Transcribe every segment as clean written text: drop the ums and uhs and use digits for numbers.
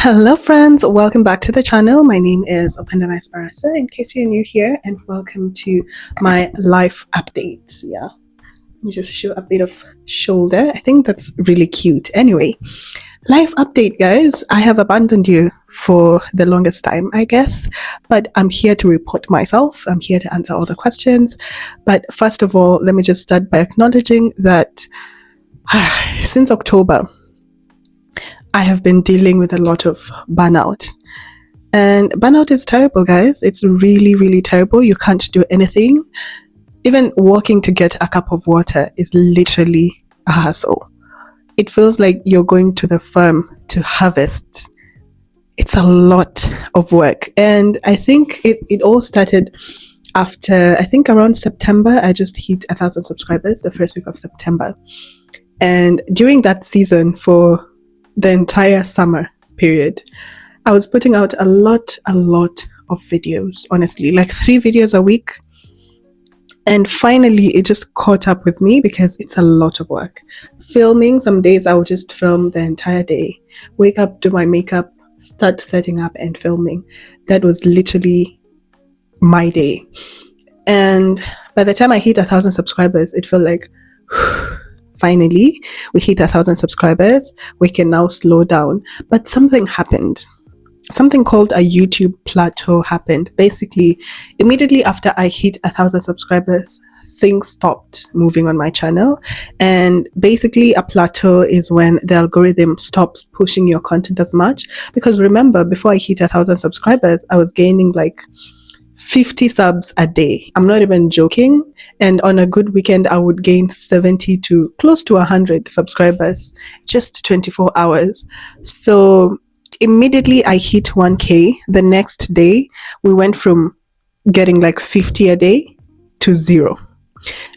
Hello friends, welcome back to the channel. My name is Openda Barasa in case you're new here, and welcome to my life update. Yeah, let me just show a bit of shoulder. I think that's really cute. Anyway, life update guys. I have abandoned you for the longest time, I guess, but I'm here to report myself. I'm here to answer all the questions. But first of all, let me just start by acknowledging that since October, I have been dealing with a lot of burnout. And burnout is terrible, guys. It's really, really terrible. You can't do anything. Even walking to get a cup of water is literally a hassle. It feels like you're going to the farm to harvest. It's a lot of work. And I think it all started after, I think around September. I just hit 1,000 subscribers the first week of September. And during that season, for the entire summer period, I was putting out a lot of videos, honestly, like 3 videos a week. And finally, it just caught up with me because it's a lot of work. Filming, some days I would just film the entire day, wake up, do my makeup, start setting up and filming. That was literally my day. And by the time I hit 1,000 subscribers, it felt like, finally, we hit 1,000 subscribers. We can now slow down. But something happened. Something called a YouTube plateau happened. Basically, immediately after I hit 1,000 subscribers, things stopped moving on my channel. And basically, a plateau is when the algorithm stops pushing your content as much. Because remember, before I hit 1,000 subscribers, I was gaining like 50 subs a day. I'm not even joking. And on a good weekend, I would gain 70 to close to 100 subscribers, just 24 hours. So immediately I hit 1K. The next day, we went from getting like 50 a day to 0.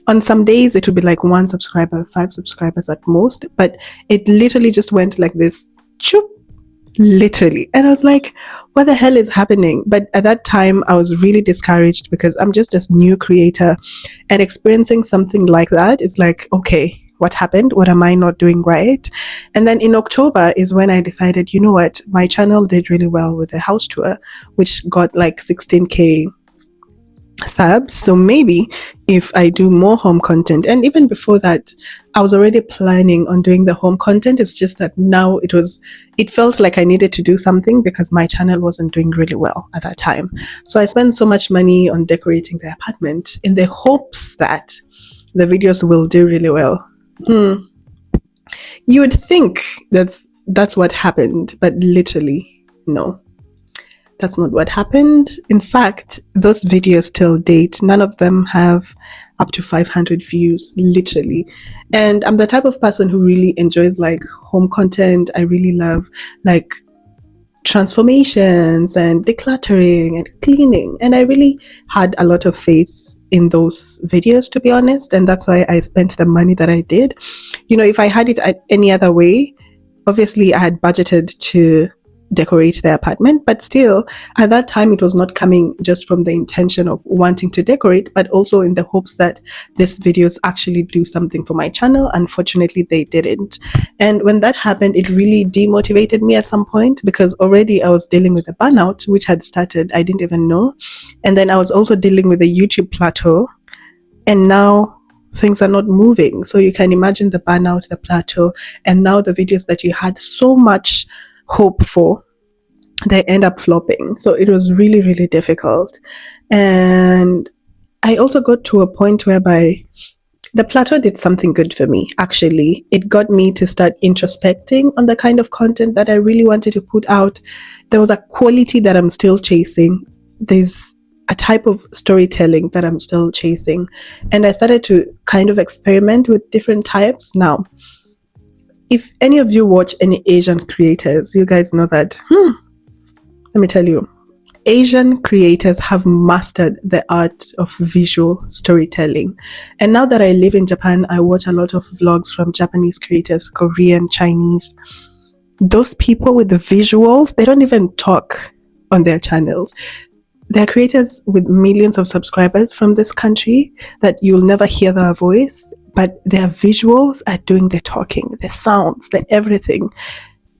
On some days, it would be like 1 subscriber, 5 subscribers at most. But it literally just went like this, choop, literally. And I was like, what the hell is happening? But at that time I was really discouraged because I'm just a new creator, and experiencing something like that is like, okay, what happened? What am I not doing right? And then in October is when I decided, you know what, my channel did really well with the house tour, which got like 16K subs. So maybe if I do more home content, and even before that I was already planning on doing the home content, it's just that now it felt like I needed to do something because my channel wasn't doing really well at that time. So I spent so much money on decorating the apartment in the hopes that the videos will do really well. You would think that's what happened, but literally no. That's not what happened. In fact, those videos till date, none of them have up to 500 views, literally. And I'm the type of person who really enjoys like home content. I really love like transformations and decluttering and cleaning. And I really had a lot of faith in those videos, to be honest. And that's why I spent the money that I did. You know, if I had it any other way, obviously I had budgeted to decorate the apartment, but still at that time it was not coming just from the intention of wanting to decorate, but also in the hopes that these videos actually do something for my channel. Unfortunately, they didn't. And when that happened, it really demotivated me at some point because already I was dealing with a burnout which had started, I didn't even know. And then I was also dealing with the YouTube plateau, and now things are not moving. So you can imagine the burnout, the plateau, and now the videos that you had so much hope for, they end up flopping. So it was really, really difficult. And I also got to a point whereby the plateau did something good for me. Actually, it got me to start introspecting on the kind of content that I really wanted to put out. There was a quality that I'm still chasing. There's a type of storytelling that I'm still chasing. And I started to kind of experiment with different types. Now, if any of you watch any Asian creators, you guys know that, let me tell you, Asian creators have mastered the art of visual storytelling. And now that I live in Japan, I watch a lot of vlogs from Japanese creators, Korean, Chinese. Those people with the visuals, they don't even talk on their channels. They're creators with millions of subscribers from this country that you'll never hear their voice, but their visuals are doing the talking, the sounds, the everything.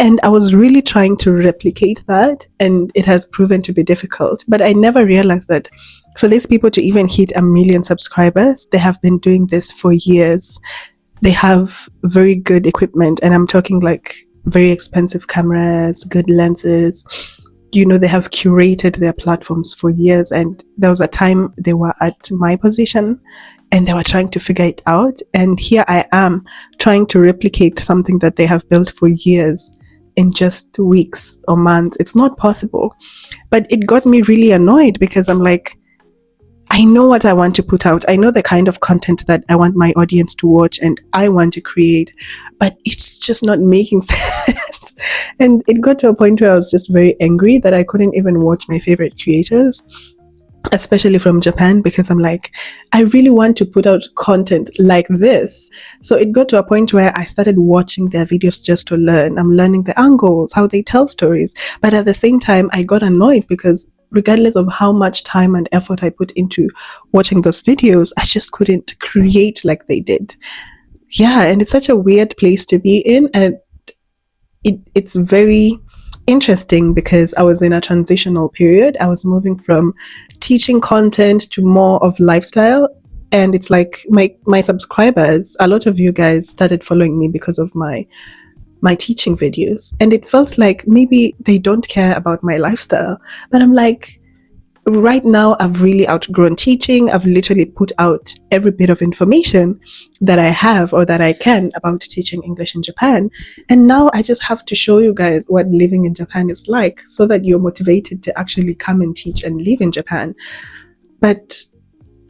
And I was really trying to replicate that, and it has proven to be difficult. But I never realized that for these people to even hit 1 million subscribers, they have been doing this for years. They have very good equipment, and I'm talking like very expensive cameras, good lenses. They have curated their platforms for years, and there was a time they were at my position and they were trying to figure it out. And here I am trying to replicate something that they have built for years in just weeks or months. It's not possible. But it got me really annoyed because I'm like, I know what I want to put out. I know the kind of content that I want my audience to watch and I want to create, but it's just not making sense. And it got to a point where I was just very angry that I couldn't even watch my favorite creators, especially from Japan, because I'm like, I really want to put out content like this. So it got to a point where I started watching their videos just to learn. I'm learning the angles, how they tell stories. But at the same time, I got annoyed because regardless of how much time and effort I put into watching those videos, I just couldn't create like they did. Yeah, and it's such a weird place to be in. And it's very interesting because I was in a transitional period. I was moving from teaching content to more of lifestyle. And it's like my subscribers, a lot of you guys started following me because of my teaching videos. And it felt like maybe they don't care about my lifestyle. But I'm like, right now I've really outgrown teaching. I've literally put out every bit of information that I have or that I can about teaching English in Japan. And now I just have to show you guys what living in Japan is like so that you're motivated to actually come and teach and live in Japan. But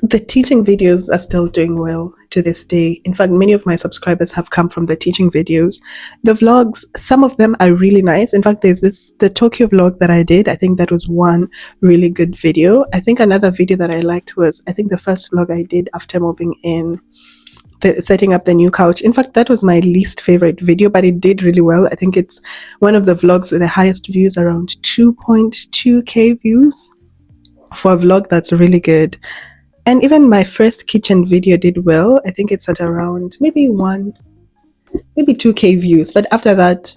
the teaching videos are still doing well to this day. In fact, many of my subscribers have come from the teaching videos. The vlogs, some of them are really nice. In fact, there's the Tokyo vlog that I did. I think that was one really good video. I think another video that I liked was, I think the first vlog I did after moving in, setting up the new couch. In fact, that was my least favorite video, but it did really well. I think it's one of the vlogs with the highest views, around 2.2k views for a vlog. That's really good. And even my first kitchen video did well. I think it's at around maybe 2k views. But after that,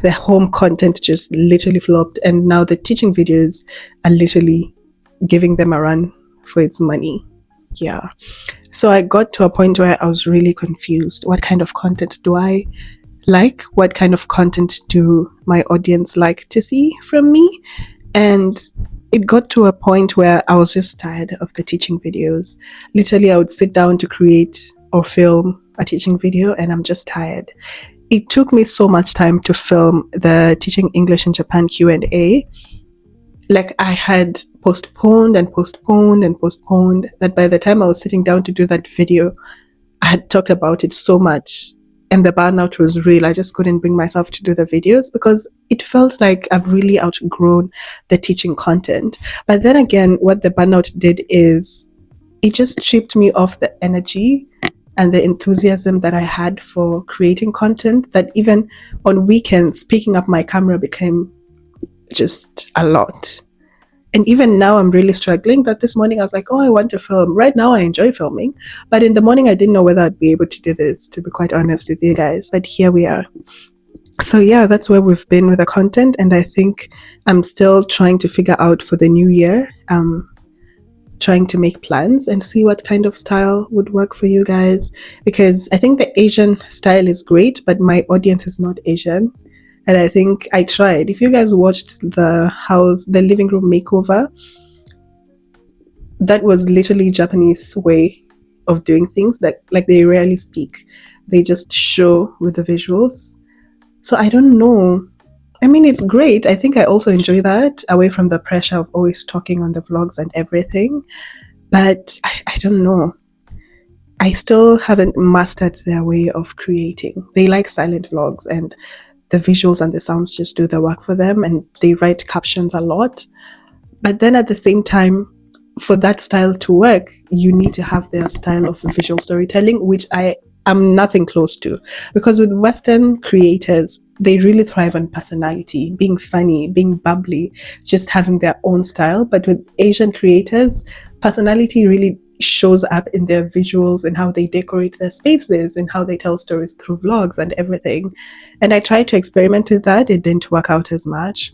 the home content just literally flopped. And now the teaching videos are literally giving them a run for its money. Yeah. So I got to a point where I was really confused. What kind of content do I like? What kind of content do my audience like to see from me? And it got to a point where I was just tired of the teaching videos. Literally, I would sit down to create or film a teaching video and I'm just tired. It took me so much time to film the Teaching English in Japan Q&A. Like I had postponed that by the time I was sitting down to do that video, I had talked about it so much. And the burnout was real. I just couldn't bring myself to do the videos because it felt like I've really outgrown the teaching content. But then again, what the burnout did is it just stripped me of the energy and the enthusiasm that I had for creating content, that even on weekends, picking up my camera became just a lot. And even now I'm really struggling. That this morning I was like, oh, I want to film. Right now I enjoy filming. But in the morning I didn't know whether I'd be able to do this, to be quite honest with you guys. But here we are. So yeah, that's where we've been with the content. And I think I'm still trying to figure out for the new year, trying to make plans and see what kind of style would work for you guys. Because I think the Asian style is great, but my audience is not Asian. And I think I tried. If you guys watched the living room makeover, that was literally Japanese way of doing things. That like they rarely speak. They just show with the visuals. So I don't know. I mean, it's great. I think I also enjoy that, away from the pressure of always talking on the vlogs and everything. But I don't know. I still haven't mastered their way of creating. They like silent vlogs and the visuals and the sounds just do the work for them, and they write captions a lot. But then at the same time, for that style to work, you need to have their style of visual storytelling, which I am nothing close to. Because with Western creators, they really thrive on personality, being funny, being bubbly, just having their own style. But with Asian creators, personality really shows up in their visuals and how they decorate their spaces and how they tell stories through vlogs and everything. And I tried to experiment with that. It didn't work out as much.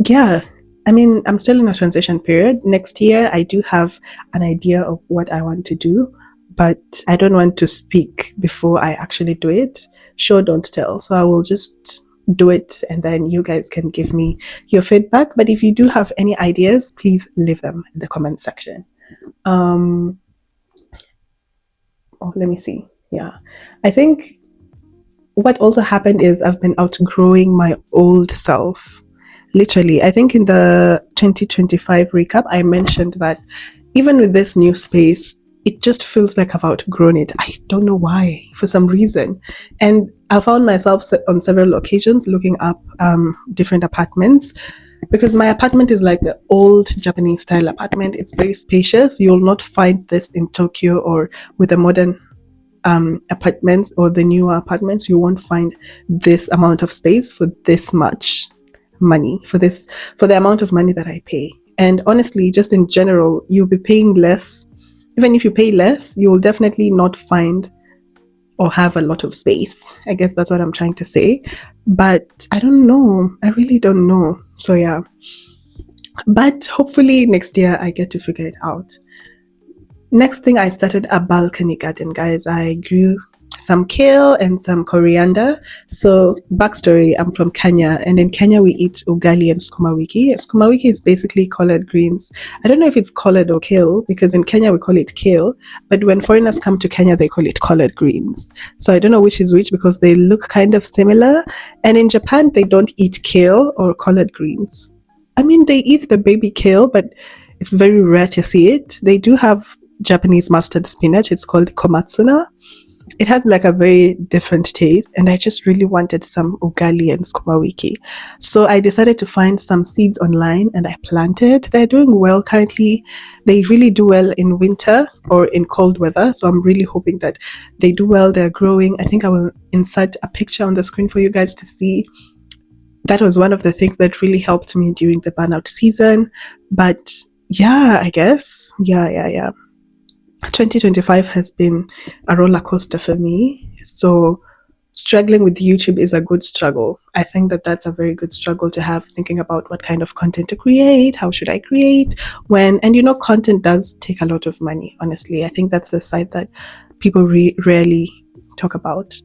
Yeah, I mean, I'm still in a transition period. Next year, I do have an idea of what I want to do, but I don't want to speak before I actually do it. Show, don't tell. So I will just do it, and then you guys can give me your feedback. But if you do have any ideas, please leave them in the comment section. Oh, let me see. Yeah, I think what also happened is I've been outgrowing my old self. Literally, I think in the 2025 recap, I mentioned that even with this new space, it just feels like I've outgrown it. I don't know why, for some reason. And I found myself on several occasions looking up different apartments, because my apartment is like the old Japanese style apartment. It's very spacious. You'll not find this in Tokyo or with the modern apartments or the newer apartments. You won't find this amount of space for this much money, for the amount of money that I pay. And honestly, just in general, you'll be paying less. Even if you pay less, you will definitely not find or have a lot of space. I guess that's what I'm trying to say. But I don't know. I really don't know. So yeah. But hopefully next year I get to figure it out. Next thing, I started a balcony garden, guys. I grew some kale and some coriander. So backstory, I'm from Kenya, and in Kenya we eat ugali and sukuma wiki. Sukuma wiki is basically collard greens. I don't know if it's collard or kale, because in Kenya we call it kale, but when foreigners come to Kenya they call it collard greens. So I don't know which is which, because they look kind of similar. And in Japan they don't eat kale or collard greens. I mean, they eat the baby kale, but it's very rare to see it. They do have Japanese mustard spinach. It's called komatsuna. It has like a very different taste, and I just really wanted some ugali and sukuma wiki. So I decided to find some seeds online and I planted. They're doing well currently. They really do well in winter or in cold weather. So I'm really hoping that they do well. They're growing. I think I will insert a picture on the screen for you guys to see. That was one of the things that really helped me during the burnout season. But yeah, I guess. Yeah. 2025 has been a roller coaster for me. So struggling with YouTube is a good struggle. I think that that's a very good struggle to have, thinking about what kind of content to create, how should I create, when, and content does take a lot of money, honestly. I think that's the side that people rarely talk about,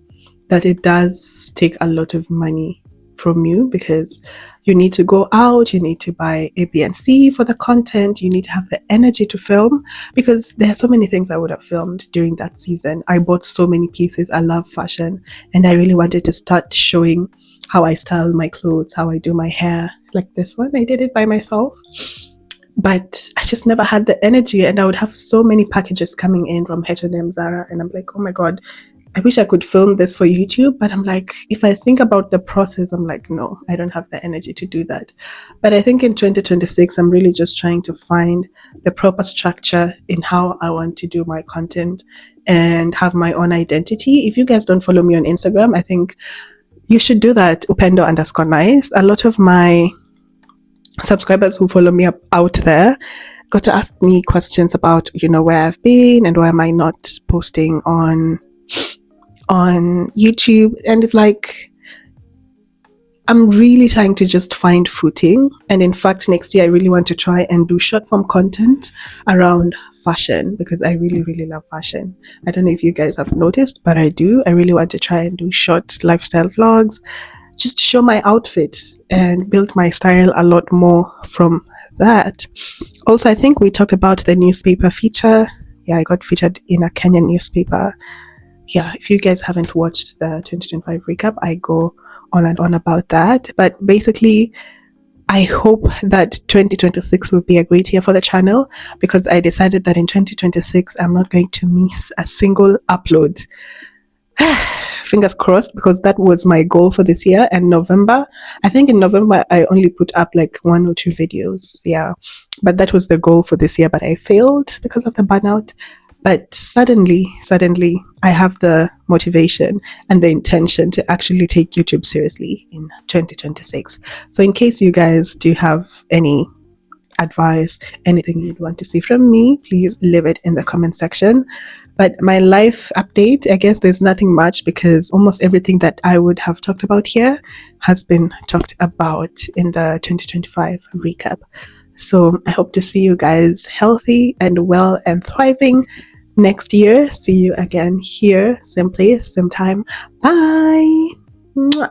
that it does take a lot of money from you, because you need to go out, you need to buy A, B, and C for the content, you need to have the energy to film, because there are so many things I would have filmed during that season. I bought so many pieces. I love fashion, and I really wanted to start showing how I style my clothes, how I do my hair. Like this one, I did it by myself, but I just never had the energy, and I would have so many packages coming in from H&M, Zara, and I'm like, oh my god, I wish I could film this for YouTube. But I'm like, if I think about the process, I'm like, no, I don't have the energy to do that. But I think in 2026, I'm really just trying to find the proper structure in how I want to do my content and have my own identity. If you guys don't follow me on Instagram, I think you should do that, upendo_nice. A lot of my subscribers who follow me out there got to ask me questions about, where I've been and why am I not posting on YouTube. And it's like, I'm really trying to just find footing. And in fact, next year I really want to try and do short form content around fashion, because I really, really love fashion. I don't know if you guys have noticed, but I do. I really want to try and do short lifestyle vlogs, just to show my outfits and build my style a lot more from that. Also, I think we talked about the newspaper feature. Yeah, I got featured in a Kenyan newspaper. Yeah, if you guys haven't watched the 2025 recap, I go on and on about that. But basically, I hope that 2026 will be a great year for the channel, because I decided that in 2026, I'm not going to miss a single upload. Fingers crossed, because that was my goal for this year. And I think in November, I only put up like 1 or 2 videos. Yeah, but that was the goal for this year, but I failed because of the burnout. But suddenly, I have the motivation and the intention to actually take YouTube seriously in 2026. So in case you guys do have any advice, anything you'd want to see from me, please leave it in the comment section. But my life update, I guess there's nothing much because almost everything that I would have talked about here has been talked about in the 2025 recap. So I hope to see you guys healthy and well and thriving next year. See you again here, same place, same time. Bye. Mwah.